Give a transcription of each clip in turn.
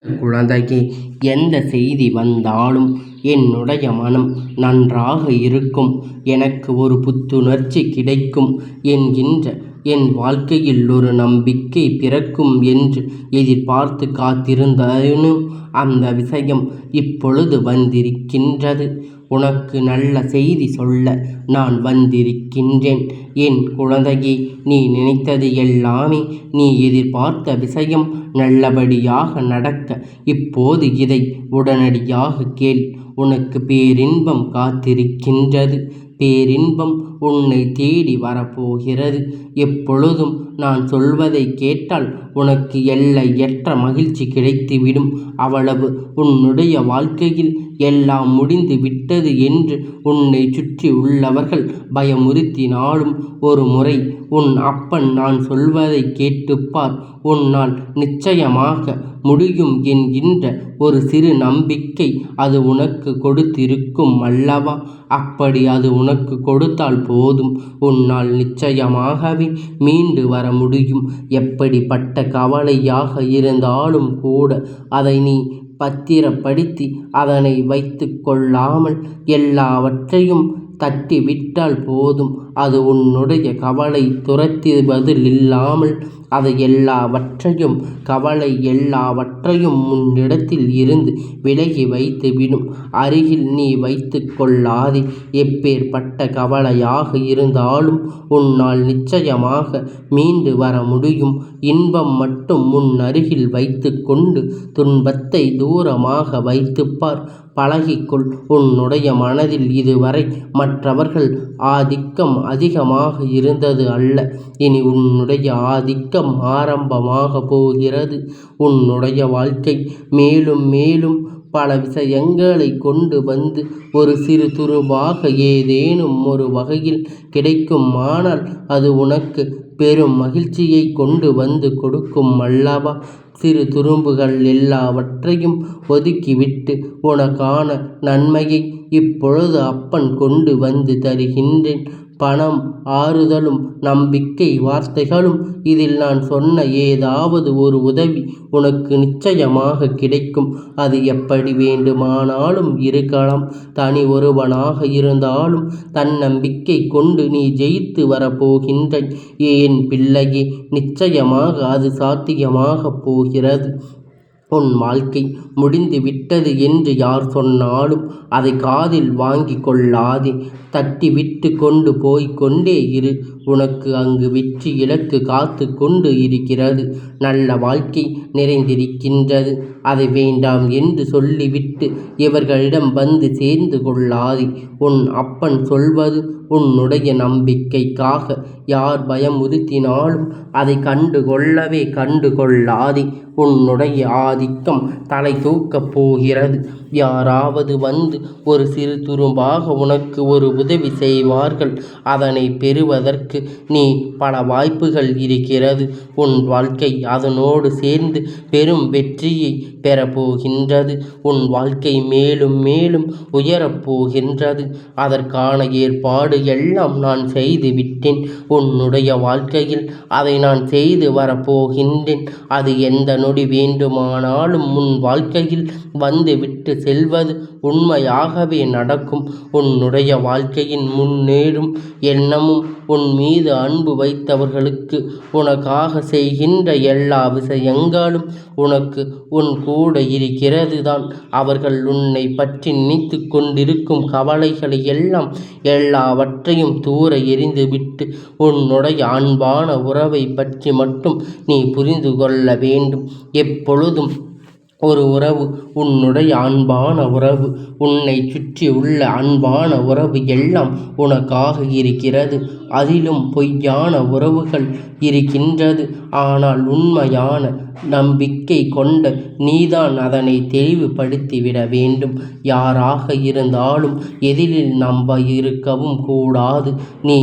குழந்தையே, எந்த செய்தி வந்தாலும் என்னுடைய மனம் நன்றாக இருக்கும், எனக்கு ஒரு புத்துணர்ச்சி கிடைக்கும் என்கின்ற என் வாழ்க்கையில் ஒரு நம்பிக்கை பிறக்கும் என்று எதிர்பார்த்து காத்திருந்தேனும் அந்த விஷயம் இப்பொழுது வந்திருக்கின்றது. உனக்கு நல்ல செய்தி சொல்ல நான் வந்திருக்கின்றேன். என் குழந்தையே, நீ நினைத்தது எல்லாமே, நீ எதிர்பார்த்த விஷயம் நல்லபடியாக நடக்க இப்போது இதை உடனடியாக கேள். உனக்கு பேரின்பம் காத்திருக்கின்றது. பேரின்பம் உன்னை தேடி வரப்போகிறது. எப்பொழுதும் நான் சொல்வதை கேட்டால் உனக்கு எல்லையற்ற மகிழ்ச்சி கிடைத்துவிடும். அவ்வளவு உன்னுடைய வாழ்க்கையில் எல்லாம் முடிந்து விட்டது என்று உன்னை சுற்றி உள்ளவர்கள் பயமுறுத்தினாலும் ஒரு முறை உன் அப்பன் நான் சொல்வதை கேட்டுப்பார். உன்னால் நிச்சயமாக முடியும் என்கின்ற ஒரு சிறு நம்பிக்கை அது உனக்கு கொடுத்திருக்கும் அல்லவா? அப்படி அது உனக்கு கொடுத்தால் போதும், உன்னால் நிச்சயமாகவே மீண்டு வர முடியும். எப்படிப்பட்ட கவலையாக இருந்தாலும் கூட அதை நீ பத்திரப்படுத்தி அதனை வைத்து கொள்ளாமல் எல்லாவற்றையும் தட்டி விட்டால் போதும். அது உன்னுடைய கவலை துரத்துவதில்லாமல் அதை எல்லாவற்றையும் கவலை எல்லாவற்றையும் உன்னிடத்தில் இருந்து விலகி வைத்துவிடும். அருகில் நீ வைத்து கொள்ளாதே. எப்பேற்பட்ட கவலையாக இருந்தாலும் உன்னால் நிச்சயமாக மீண்டு வர முடியும். இன்பம் மட்டும் உன் அருகில் வைத்து கொண்டு துன்பத்தை தூரமாக வைத்துப்பார். பழகிக்கொள். உன்னுடைய மனதில் இதுவரை மற்றவர்கள் ஆதிக்கம் அதிகமாக இருந்தது அல்ல. இனி உன்னுடைய ஆதிக்கம் ஆரம்பமாக போகிறது. உன்னுடைய வாழ்க்கை மேலும் மேலும் பல விஷயங்களை கொண்டு வந்து ஒரு சிறு துரும்பாக ஏதேனும் ஒரு வகையில் கிடைக்குமானால் அது உனக்கு பெரும் மகிழ்ச்சியை கொண்டு வந்து கொடுக்கும் அல்லவா? சிறு துரும்புகள் எல்லாவற்றையும் ஒதுக்கிவிட்டு உனக்கான நன்மையை இப்பொழுது அப்பன் கொண்டு வந்து தருகின்றேன். பணம், ஆறுதலும், நம்பிக்கை வார்த்தைகளும். இதில் நான் சொன்ன ஏதாவது ஒரு உதவி உனக்கு நிச்சயமாக கிடைக்கும். அது எப்படி வேண்டுமானாலும் இருக்கலாம். தனி ஒருவனாக இருந்தாலும் தன்னம்பிக்கை கொண்டு நீ ஜெயித்து வரப்போகின்ற என் பிள்ளையே, நிச்சயமாக அது சாத்தியமாக போகிறது. உன் வாழ்க்கை முடிந்து விட்டது என்று யார் சொன்னாலும் அதை காதில் வாங்கி கொள்ளாதே. தட்டி விட்டு கொண்டு போய் கொண்டே இரு. உனக்கு அங்கு வெற்றி இலக்கு காத்து கொண்டு இருக்கிறது. நல்ல வாழ்க்கை நிறைந்திருக்கின்றது. அதை வேண்டாம் என்று சொல்லிவிட்டு இவர்களிடம் வந்து சேர்ந்து கொள்ளாதே. உன் அப்பன் சொல்வது உன்னுடைய நம்பிக்கைக்காக. யார் பயமுறுத்தினாலும் அதை கண்டு கொள்ளாதே. உன்னுடைய ஆதிக்கம் தலை தூக்கப் போகிறது. யாராவது வந்து ஒரு சிறு துரும்பாக உனக்கு ஒரு உதவி செய்வார்கள். அதனை பெறுவதற்கு நீ பல வாய்ப்புகள் இருக்கிறது. உன் வாழ்க்கை அதனோடு சேர்ந்து பெரும் வெற்றியை பெறப்போகின்றது. உன் வாழ்க்கை மேலும் மேலும் உயரப்போகின்றது. அதற்கான ஏற்பாடு எல்லாம் நான் செய்து விட்டேன். உன்னுடைய வாழ்க்கையில் அதை நான் செய்து வரப்போகின்றேன். அது எந்த நொடி வேண்டுமானாலும் உன் வாழ்க்கையில் வந்து விட்டு செல்வது உண்மையாகவே நடக்கும். உன்னுடைய வாழ்க்கையின் முன்னேறும் எண்ணமும் உன் மீது அன்பு வைத்தவர்களுக்கு உனக்காக செய்கின்ற எல்லா விஷயங்களும் உனக்கு உன் கூட இருக்கிறது தான். அவர்கள் உன்னை பற்றி நினைத்து கொண்டிருக்கும் கவலைகளை எல்லாம் எல்லாவற்றையும் தூர எறிந்துவிட்டு உன்னுடைய அன்பான உறவை பற்றி மட்டும் நீ புரிந்து கொள்ள வேண்டும். எப்பொழுதும் ஒரு உறவு, உன்னுடைய அன்பான உறவு, உன்னை சுற்றி உள்ள அன்பான உறவு எல்லாம் உனக்காக இருக்கிறது. அதிலும் பொய்யான உறவுகள் இருக்கின்றது. ஆனால் உண்மையான நம்பிக்கை கொண்ட நீதான் அதனை தெளிவுபடுத்திவிட வேண்டும். யாராக இருந்தாலும் எதிரில் நம்ப இருக்கவும் கூடாது. நீ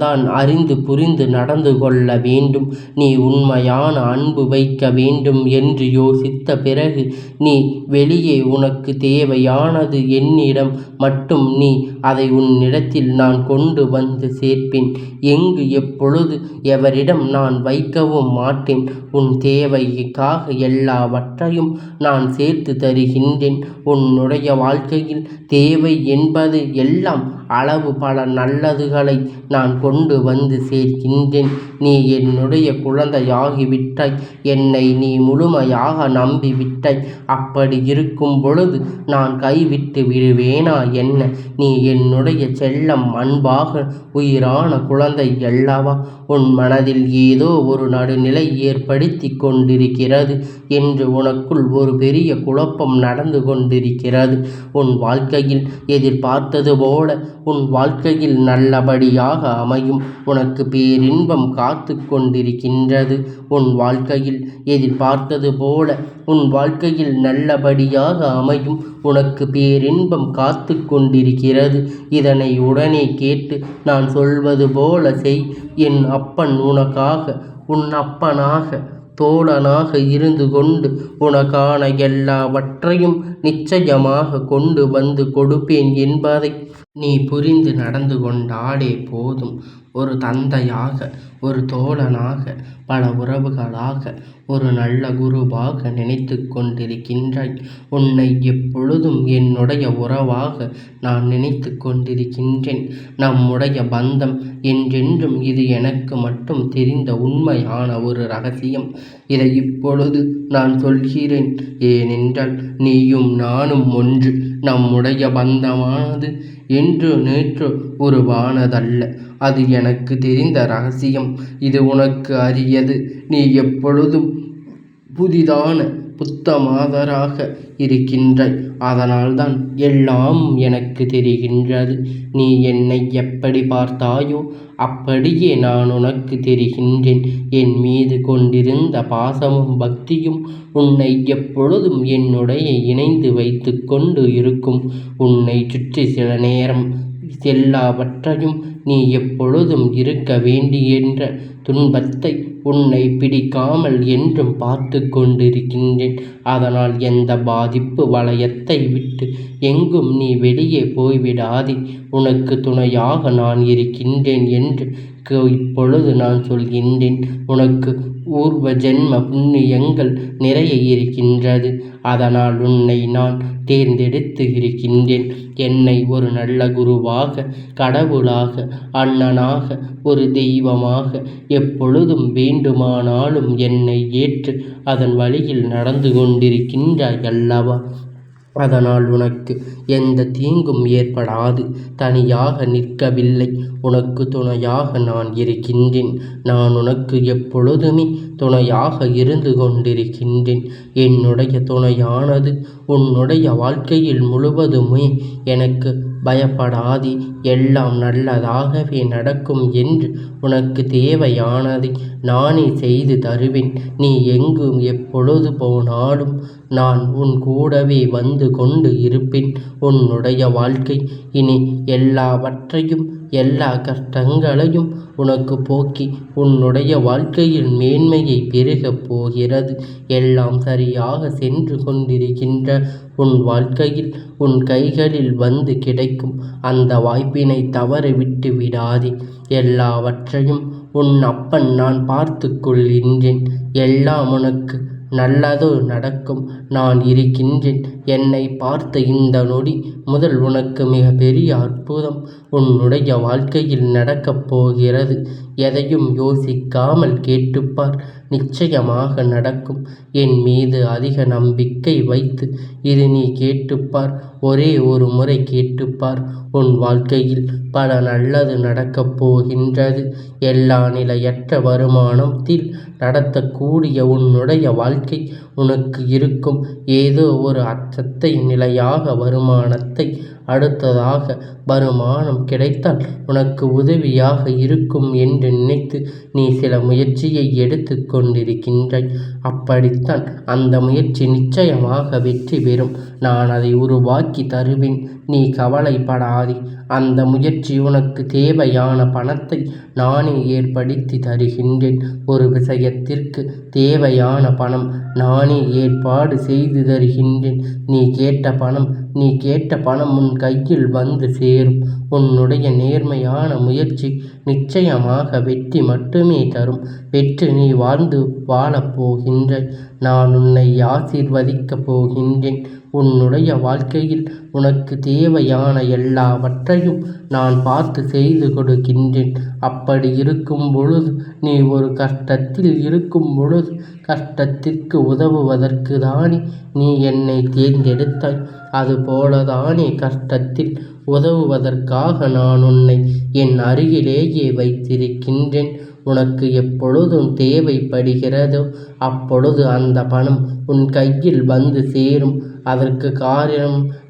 தான் அறிந்து புரிந்து நடந்து கொள்ள வேண்டும். நீ உண்மையான அன்பு வைக்க வேண்டும் என்று யோசித்த பிறகு நீ வெளியே உனக்கு தேவையானது என்னிடம் மட்டும் நீ அதை உன்னிடத்தில் நான் கொண்டு வந்து சேர்ப்பேன். எங்கு எப்பொழுது எவரிடம் நான் வைக்கவும் மாட்டேன். உன் தேவைக்காக எல்லாவற்றையும் நான் சேர்த்து தருகின்றேன். உன்னுடைய வாழ்க்கையில் தேவை என்பது எல்லாம் அளவு பல நல்லதுகளை நான் கொண்டு வந்து சேர்க்கின்றேன். நீ என்னுடைய குழந்தையாகிவிட்டாய். என்னை நீ முழுமையாக நம்பிவிட்டாய். அப்படி இருக்கும் பொழுது நான் கைவிட்டு விடுவேனா என்ன? நீ என்னுடைய செல்லம், அன்பாக உயிரான குழந்தை அல்லவா? உன் மனதில் ஏதோ ஒரு நடுநிலை ஏற்படுத்தி கொண்டிருக்கிறது என்று உனக்குள் ஒரு பெரிய குழப்பம் நடந்து கொண்டிருக்கிறது. உன் வாழ்க்கையில் எதிர்பார்த்தது போல உன் வாழ்க்கையில் நல்லபடியாக அமையும். உனக்கு பேரின்பம் காத்து கொண்டிருக்கின்றது. உன் வாழ்க்கையில் எதிர்பார்த்தது போல உன் வாழ்க்கையில் நல்லபடியாக அமையும். உனக்கு பேரின்பம் காத்து கொண்டிருக்கிறது. இதனை உடனே கேட்டு நான் சொல்வது போல செய். என் அப்பன் உனக்காக உன் அப்பனாக தோழனாக இருந்து கொண்டு உனக்கான எல்லாவற்றையும் நிச்சயமாக கொண்டு வந்து கொடுப்பேன் என்பதை நீ புரிந்து நடந்து கொண்டாலே போதும். ஒரு தந்தையாக, ஒரு தோழனாக, பல உறவுகளாக, ஒரு நல்ல குருவாக நினைத்து கொண்டிருக்கின்றாய். உன்னை எப்பொழுதும் என்னுடைய உறவாக நான் நினைத்து கொண்டிருக்கின்றேன். நம்முடைய பந்தம் என்றென்றும் இது எனக்கு மட்டும் தெரிந்த உண்மையான ஒரு ரகசியம். இதை இப்பொழுது நான் சொல்கிறேன். ஏனென்றால் நீயும் நானும் ஒன்று. நம்முடைய பந்தமானது என்று நேற்று உருவானதல்ல. அது எனக்கு தெரிந்த ரகசியம். இது உனக்கு அரியது. நீ எப்பொழுதும் புதிதான புத்தமாதராக இருக்கின்றாய். அதனால்தான் எல்லாம் எனக்கு தெரிகின்றது. நீ என்னை எப்படி பார்த்தாயோ அப்படியே நான் உனக்கு தெரிகின்றேன். என் மீது கொண்டிருந்த பாசமும் பக்தியும் உன்னை எப்பொழுதும் என்னுடைய இணைந்து வைத்து கொண்டு இருக்கும். உன்னை சுற்றி சில நேரம் எல்லாவற்றையும் நீ எப்பொழுதும் இருக்க வேண்டியென்ற துன்பத்தை உன்னை பிடிக்காமல் என்றும் பார்த்து கொண்டிருக்கின்றேன். அதனால் எந்த பாதிப்பு வளையத்தை விட்டு எங்கும் நீ வெளியே போய்விடாதே. உனக்கு துணையாக நான் இருக்கின்றேன் என்று இப்பொழுது நான் சொல்கின்றேன். உனக்கு பூர்வ ஜென்ம புண்ணியங்கள் நிறைய இருக்கின்றது. அதனால் உன்னை நான் தேர்ந்தெடுத்து இருக்கின்றேன். என்னை ஒரு நல்ல குருவாக, கடவுளாக, அண்ணனாக, ஒரு தெய்வமாக எப்பொழுதும் வேண்டுமானாலும் என்னை ஏற்று அதன் வழியில் நடந்து கொண்டிருக்கின்றாய் அல்லவா? அதனால் உனக்கு எந்த தீங்கும் ஏற்படாது. தனியாக நிற்கவில்லை. உனக்கு துணையாக நான் இருக்கின்றேன். நான் உனக்கு எப்பொழுதுமே துணையாக இருந்து கொண்டிருக்கின்றேன். என்னுடைய துணையானது உன்னுடைய வாழ்க்கையில் முழுவதுமே எனக்கு பயப்படாதே, எல்லாம் நல்லதாகவே நடக்கும் என்று உனக்கு தேவையானதை நானே செய்து தருவேன். நீ எங்கு எப்பொழுது போனாலும் நான் உன் கூடவே வந்து கொண்டு இருப்பேன். உன்னுடைய வாழ்க்கை இனி எல்லாவற்றையும் எல்லா கஷ்டங்களையும் உனக்கு போக்கி உன்னுடைய வாழ்க்கையில் மேன்மையை பெருகப் போகிறது. எல்லாம் சரியாக சென்று கொண்டிருக்கின்ற உன் வாழ்க்கையில் உன் கைகளில் வந்து கிடைக்கும் அந்த வாய்ப்பினை தவற விட்டு விடாதே. எல்லாவற்றையும் உன் அப்பன் நான் பார்த்து கொள்கின்றேன். எல்லாம் உனக்கு நல்லதோ நடக்கும். நான் இருக்கின்றேன். என்னை பார்த்த இந்த நொடி முதல் உனக்கு மிக பெரிய அற்புதம் உன்னுடைய வாழ்க்கையில் நடக்கப் போகிறது. எதையும் யோசிக்காமல் கேட்டுப்பார். நிச்சயமாக நடக்கும். என் மீது அதிக நம்பிக்கை வைத்து இது நீ கேட்டுப்பார். ஒரே ஒரு முறை கேட்டுப்பார். உன் வாழ்க்கையில் பல நல்லது நடக்கப் போகின்றது. எல்லா நிலையற்ற வருமானத்தில் நடத்தக்கூடிய உன்னுடைய வாழ்க்கை உனக்கு இருக்கும் ஏதோ ஒரு அச்சத்தை, நிலையாக வருமானத்தை, அடுத்ததாக வருமானம் கிடைத்தால் உனக்கு உதவியாக இருக்கும் என்று நினைத்து நீ சில முயற்சியை எடுத்து கொண்டிருக்கின்றாய். அப்படித்தான் அந்த முயற்சி நிச்சயமாக வெற்றி பெறும். நான் அதை உருவாக்கி தருவேன். நீ கவலைப்படாதே. அந்த முயற்சி உனக்கு தேவையான பணத்தை நானே ஏற்படுத்தி தருகின்றேன். ஒரு விஷயத்திற்கு தேவையான பணம் நானே ஏற்பாடு செய்து தருகின்றேன். நீ கேட்ட பணம் உன் கையில் வந்து சேரும். உன்னுடைய நேர்மையான முயற்சி நிச்சயமாக வெற்றி மட்டுமே தரும். வெற்றி நீ வாழப் போகின்றாய். நான் உன்னை ஆசீர்வதிக்கப் போகின்றேன். உன்னுடைய வாழ்க்கையில் உனக்கு தேவையான எல்லாவற்றையும் நான் பார்த்து செய்து கொடுக்கின்றேன். அப்படி இருக்கும் பொழுது, நீ ஒரு கஷ்டத்தில் இருக்கும் பொழுது, கஷ்டத்திற்கு உதவுவதற்கு தானே நீ என்னை தேர்ந்தெடுத்தாய். அதுபோலதானே கஷ்டத்தில் உதவுவதற்காக நான் உன்னை என் அருகிலேயே வைத்திருக்கின்றேன். உனக்கு எப்பொழுதும் தேவைப்படுகிறதோ அப்பொழுது அந்த பணம் உன் கையில் வந்து சேரும். அதற்கு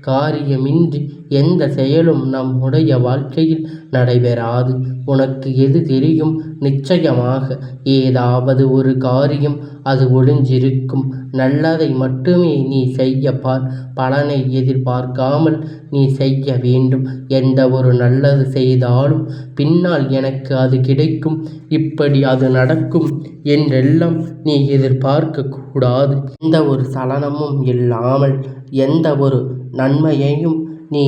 காரியமின்றி எந்த செயலும் நம்முடைய வாழ்க்கையில் நடைபெறாது. உனக்கு எது தெரியும்? நிச்சயமாக ஏதாவது ஒரு காரியம் அது ஒளிஞ்சிருக்கும். நல்லதை மட்டுமே நீ செய்ய பார். பலனை எதிர்பார்க்காமல் நீ செய்ய வேண்டும். எந்த ஒரு நல்லது செய்தாலும் பின்னால் எனக்கு அது கிடைக்கும், இப்படி அது நடக்கும் என்றெல்லாம் நீ எதிர்பார்க்க கூடாது. எந்த ஒரு சலனமும் இல்லாமல், எந்த ஒரு நன்மையையும், நீ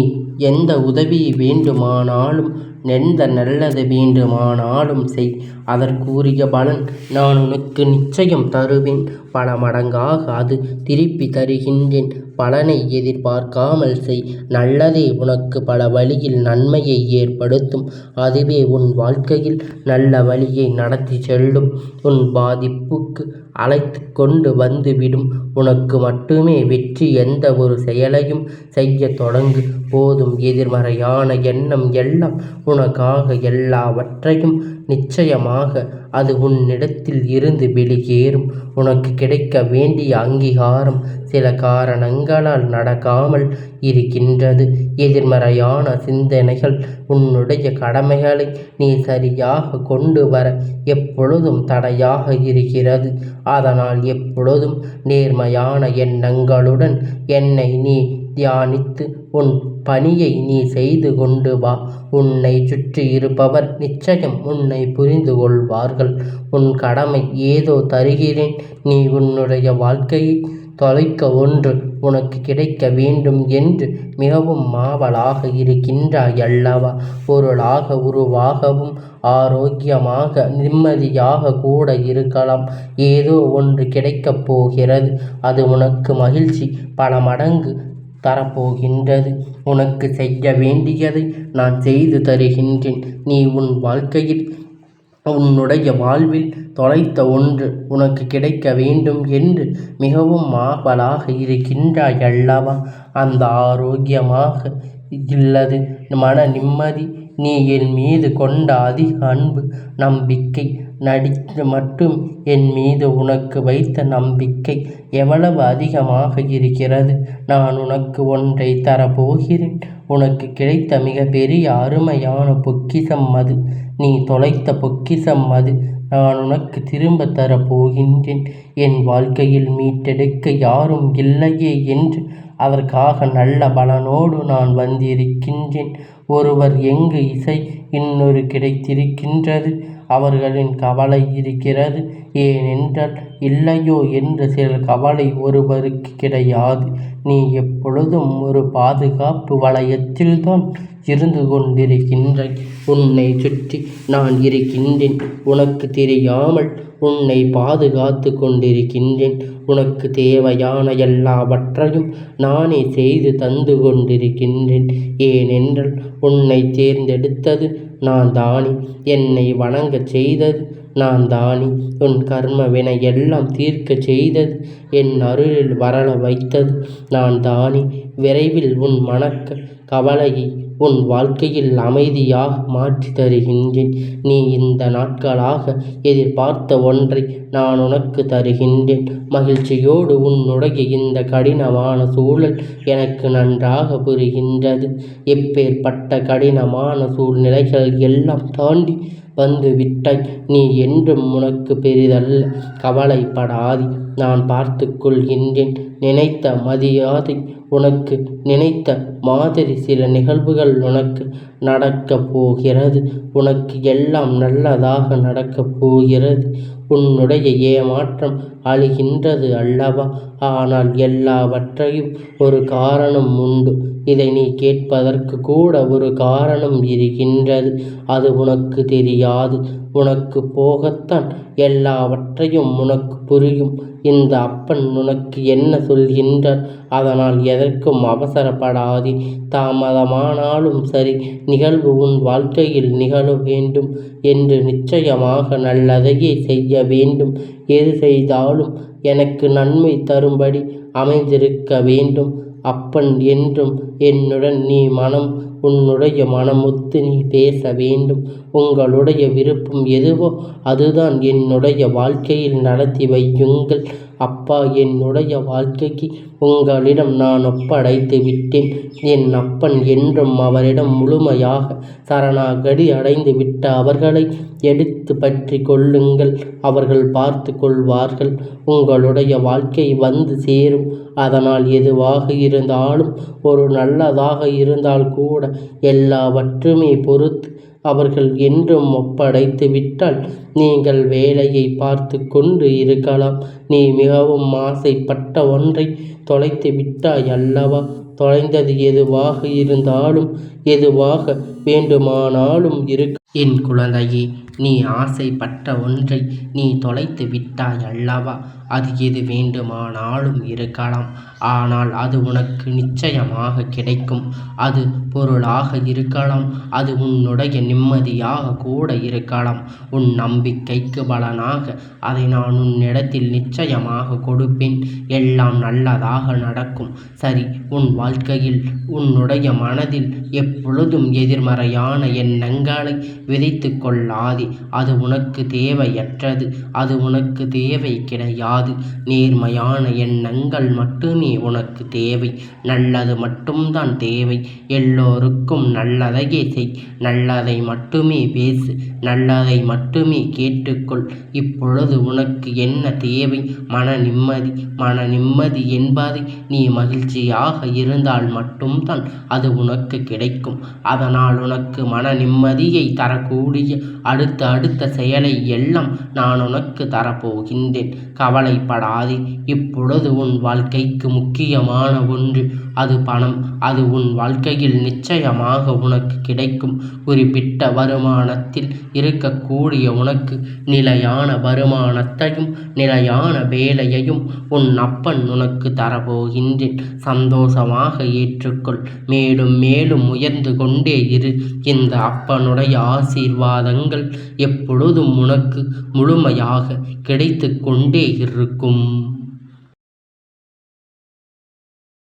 எந்த உதவி வேண்டுமானாலும், எந்த நல்லது வேண்டுமானாலும் செய். அதற்குரிய பலன் நான் உனக்கு நிச்சயம் தருவேன். பல மடங்காக அது திருப்பி தருகின்றேன். பலனை எதிர்பார்க்காமல் செய். நல்லதே உனக்கு பல வழியில் நன்மையை ஏற்படுத்தும். அதுவே உன் வாழ்க்கையில் நல்ல வழியை நடத்தி செல்லும். உன் பாதிப்புக்கு அழைத்து கொண்டு வந்துவிடும். உனக்கு மட்டுமே வெற்றி. எந்த ஒரு செயலையும் செய்ய தொடங்கு போதும். எதிர்மறையான எண்ணம் எல்லாம் உனக்காக எல்லாவற்றையும் நிச்சயமாக அது உன்னிடத்தில் இருந்து வெளியேறும். உனக்கு கிடைக்க வேண்டிய அங்கீகாரம் சில காரணங்களால் நடக்காமல் இருக்கின்றது. எதிர்மறையான சிந்தனைகள் உன்னுடைய கடமைகளை நீ சரியாக கொண்டு வர எப்பொழுதும் தடையாக இருக்கிறது. அதனால் எப்பொழுதும் நேர்மையான எண்ணங்களுடன் என்னை நீ தியானித்து உன் பணியை நீ செய்து கொண்டு வா. உன்னை சுற்றி இருப்பவர் நிச்சயம் உன்னை புரிந்து கொள்வார்கள். உன் கடமை ஏதோ தருகிறேன். நீ உன்னுடைய வாழ்க்கையை தொலைக்க ஒன்று உனக்கு கிடைக்க வேண்டும் என்று மிகவும் ஆவலாக இருக்கின்றாய் அல்லவா? பொருளாக, உருவாகவும், ஆரோக்கியமாக, நிம்மதியாக கூட இருக்கலாம். ஏதோ ஒன்று கிடைக்கப் போகிறது. அது உனக்கு மகிழ்ச்சி பல மடங்கு தரப்போகின்றது. உனக்கு செய்ய வேண்டியதை நான் செய்து தருகின்றேன். நீ உன் வாழ்க்கையில், உன்னுடைய வாழ்வில் தொலைத்த ஒன்று உனக்கு கிடைக்க வேண்டும் என்று மிகவும் ஆவலாக இருக்கின்றாய் அல்லவா? அந்த ஆரோக்கியமாக இல்லது மன நிம்மதி, நீ என் மீது கொண்ட அதிக அன்பு, நம்பிக்கை, மட்டும் என் மீது உனக்கு வைத்த நம்பிக்கை எவ்வளவு அதிகமாக இருக்கிறது. நான் உனக்கு ஒன்றை தரப்போகிறேன். உனக்கு கிடைத்த மிகப்பெரிய அருமையான பொக்கிஷம் அது. நீ தொலைத்த பொக்கிஷம் அது. நான் உனக்கு திரும்ப தரப்போகின்றேன். என் வாழ்க்கையில் மீட்டெடுக்க யாரும் இல்லையே என்று அதற்காக நல்ல பலனோடு நான் வந்திருக்கின்றேன். ஒருவர் எங்கு இசை இன்னொரு கிடைத்திருக்கின்றது. அவர்களின் கவலை இருக்கிறது. ஏனென்றால் இல்லையோ என்ற சில கவலை ஒருவருக்கு கிடையாது. நீ எப்பொழுதும் ஒரு பாதுகாப்பு வளையத்தில்தான் இருந்து கொண்டிருக்கின்றாய். உன்னை சுற்றி நான் இருக்கின்றேன். உனக்கு தெரியாமல் உன்னை பாதுகாத்து கொண்டிருக்கின்றேன். உனக்கு தேவையான எல்லாவற்றையும் நானே செய்து தந்து கொண்டிருக்கின்றேன். ஏனென்றால் உன்னை தேர்ந்தெடுத்தது நான் தானே. என்னை வணங்கச் செய்தது நான் தானே உன் கர்ம வினை எல்லாம் தீர்க்கச் செய்தது, என் அருளில் வரல வைத்தது நான் தானே. விரைவில் உன் மனக்க கவலையை உன் வாழ்க்கையில் அமைதியாக மாற்றி தருகின்றேன். நீ இந்த நாட்களாக எதிர்பார்த்த ஒன்றை நான் உனக்கு தருகின்றேன். மகிழ்ச்சியோடு உன்னுடைய இந்த கடினமான சூழல் எனக்கு நன்றாக புரிகின்றது. எப்பேற்பட்ட கடினமான சூழ்நிலைகள் எல்லாம் தாண்டி வந்து விட்டாய். நீ என்றும் உனக்கு பெரிதல்ல, கவலைப்படாதே, நான் பார்த்து கொள்கின்றேன். நினைத்த மரியாதை உனக்கு நினைத்த மாதிரி சில நிகழ்வுகள் உனக்கு நடக்கப் போகிறது. உனக்கு எல்லாம் நல்லதாக நடக்கப் போகிறது. உன்னுடைய ஏமாற்றம் அழிகின்றது அல்லவா? ஆனால் எல்லாவற்றையும் ஒரு காரணம் உண்டு. இதை நீ கேட்பதற்கு கூட ஒரு காரணம் இருக்கின்றது. அது உனக்கு தெரியாது. உனக்கு போகத்தான் எல்லாவற்றையும் உனக்கு புரியும். இந்த அப்பன் உனக்கு என்ன சொல்கின்றார்? அதனால் எதற்கும் அவசரப்படாதே. தாமதமானாலும் சரி, நிகழ்வு உன் வாழ்க்கையில் நிகழ வேண்டும் என்று நிச்சயமாக நல்லதையே செய்ய வேண்டும். எது செய்தாலும் எனக்கு நன்மை தரும்படி அமைந்திருக்க வேண்டும். அப்பன் என்றும் என்னுடன் நீ உன்னுடைய மனமொத்து நீ பேச வேண்டும். உங்களுடைய விருப்பம் எதுவோ அதுதான் என்னுடைய வாழ்க்கையில் நடத்தி வையுங்கள். அப்பா, என்னுடைய வாழ்க்கைக்கு உங்களிடம் நான் ஒப்படைத்து விட்டேன். என் அப்பன் என்றும் அவரிடம் முழுமையாக சரணாகதி அடைந்து விட்ட அவர்களை எடுத்து பற்றி கொள்ளுங்கள். அவர்கள் பார்த்து கொள்வார்கள். உங்களுடைய வாழ்க்கை வந்து சேரும். அதனால் எதுவாக இருந்தாலும், ஒரு நல்லதாக இருந்தால் கூட எல்லாவற்றுமே பொறுத்து அவர்கள் என்றும் ஒப்படைத்து விட்டால் நீங்கள் வேலையை பார்த்து கொண்டு இருக்கலாம். நீ மிகவும் ஆசைப்பட்ட ஒன்றை தொலைத்து விட்டாய் அல்லவா? தொலைந்தது எதுவாக இருந்தாலும், எதுவாக வேண்டுமானாலும் என் குழந்தையே, நீ ஆசைப்பட்ட ஒன்றை நீ தொலைத்து விட்டாய் அல்லவா? அது எது வேண்டுமானாலும் இருக்கலாம். ஆனால் அது உனக்கு நிச்சயமாக கிடைக்கும். அது பொருளாக இருக்கலாம். அது உன்னுடைய நிம்மதியாக கூட இருக்கலாம். உன் நம்பிக்கைக்கு பலனாக அதை நான் உன்னிடத்தில் நிச்சயமாக கொடுப்பேன். எல்லாம் நல்லதாக நடக்கும். சரி, உன் வாழ்க்கையில் உன்னுடைய மனதில் எப்பொழுதும் எதிர்மறையான எண்ணங்களை விதைத்து கொள்ளாதே. அது உனக்கு தேவையற்றது. அது உனக்கு தேவை கிடையாது. நேர்மையான எண்ணங்கள் மட்டுமே உனக்கு தேவை. நல்லது மட்டும்தான் தேவை. எல்லோருக்கும் நல்லதையே செய். நல்லதை மட்டுமே பேசு. நல்லதை மட்டுமே கேட்டுக்கொள். இப்பொழுது உனக்கு என்ன தேவை? மன நிம்மதி. மன நிம்மதி என்பதை நீ மகிழ்ச்சியாக இருந்தால் மட்டும்தான் அது உனக்கு கிடைக்கும். அதனால் உனக்கு மன நிம்மதியை தரக்கூடிய அடுத்த செயலை எல்லாம் நான் உனக்கு தரப்போகின்றேன். கவலைப்படாதே. இப்பொழுது உன் வாழ்க்கைக்கு முக்கியமான ஒன்று, அது பணம். அது உன் வாழ்க்கையில் நிச்சயமாக உனக்கு கிடைக்கும். குறிப்பிட்ட வருமானத்தில் இருக்கக்கூடிய உனக்கு நிலையான வருமானத்தையும் நிலையான வேலையையும் உன் அப்பன் உனக்கு தரப்போகின்றேன். சந்தோஷமாக ஏற்றுக்கொள். மேலும் மேலும் உயர்ந்து கொண்டே இரு. இந்த அப்பனுடைய ஆசீர்வாதங்கள் எப்பொழுதும் உனக்கு முழுமையாக கிடைத்து கொண்டே இருக்கும்.